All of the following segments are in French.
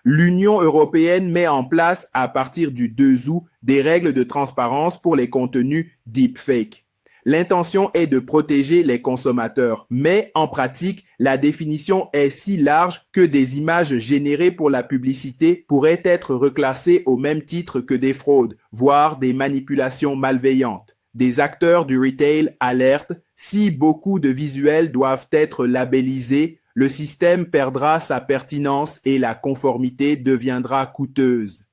L'Union européenne met en place à partir du 2 août des règles de transparence pour les contenus deepfake. L'intention est de protéger les consommateurs, mais en pratique, la définition est si large que des images générées pour la publicité pourraient être reclassées au même titre que des fraudes, voire des manipulations malveillantes. Des acteurs du retail alertent, si beaucoup de visuels doivent être labellisés, le système perdra sa pertinence et la conformité deviendra coûteuse.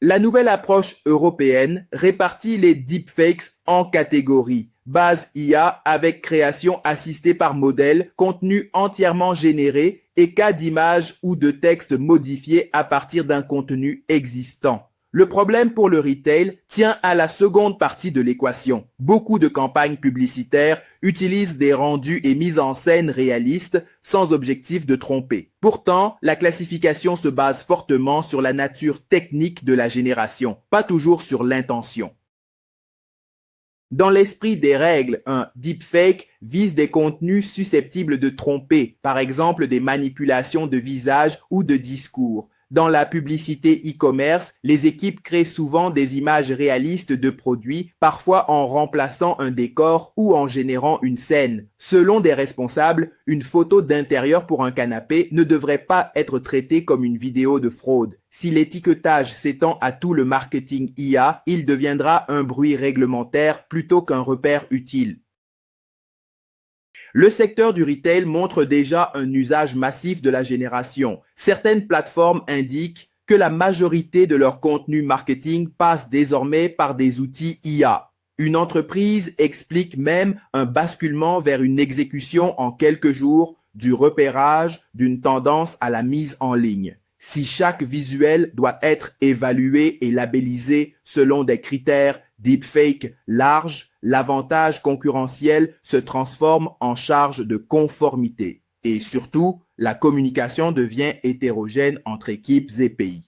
La nouvelle approche européenne répartit les deepfakes en catégories. Base IA avec création assistée par modèle, contenu entièrement généré et cas d'image ou de texte modifié à partir d'un contenu existant. Le problème pour le retail tient à la seconde partie de l'équation. Beaucoup de campagnes publicitaires utilisent des rendus et mises en scène réalistes sans objectif de tromper. Pourtant, la classification se base fortement sur la nature technique de la génération, pas toujours sur l'intention. Dans l'esprit des règles, un deepfake vise des contenus susceptibles de tromper, par exemple des manipulations de visage ou de discours. Dans la publicité e-commerce, les équipes créent souvent des images réalistes de produits, parfois en remplaçant un décor ou en générant une scène. Selon des responsables, une photo d'intérieur pour un canapé ne devrait pas être traitée comme une vidéo de fraude. Si l'étiquetage s'étend à tout le marketing IA, il deviendra un bruit réglementaire plutôt qu'un repère utile. Le secteur du retail montre déjà un usage massif de la génération. Certaines plateformes indiquent que la majorité de leur contenu marketing passe désormais par des outils IA. Une entreprise explique même un basculement vers une exécution en quelques jours, du repérage d'une tendance à la mise en ligne. Si chaque visuel doit être évalué et labellisé selon des critères deepfake larges, l'avantage concurrentiel se transforme en charge de conformité. Et surtout, la communication devient hétérogène entre équipes et pays.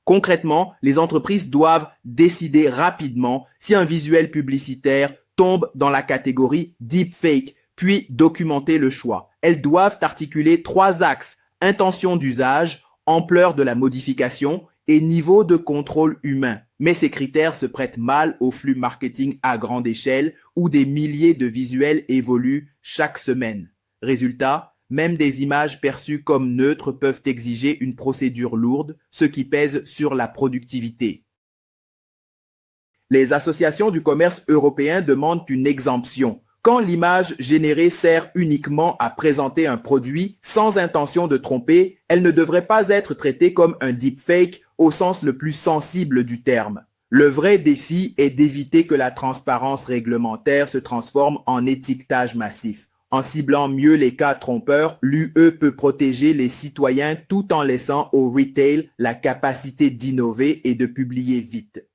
Concrètement, les entreprises doivent décider rapidement si un visuel publicitaire tombe dans la catégorie deepfake, puis documenter le choix. Elles doivent articuler 3 axes: intention d'usage, ampleur de la modification et niveau de contrôle humain. Mais ces critères se prêtent mal au flux marketing à grande échelle où des milliers de visuels évoluent chaque semaine. Résultat, même des images perçues comme neutres peuvent exiger une procédure lourde, ce qui pèse sur la productivité. Les associations du commerce européen demandent une exemption. Quand l'image générée sert uniquement à présenter un produit sans intention de tromper, elle ne devrait pas être traitée comme un deepfake au sens le plus sensible du terme. Le vrai défi est d'éviter que la transparence réglementaire se transforme en étiquetage massif. En ciblant mieux les cas trompeurs, l'UE peut protéger les citoyens tout en laissant au retail la capacité d'innover et de publier vite.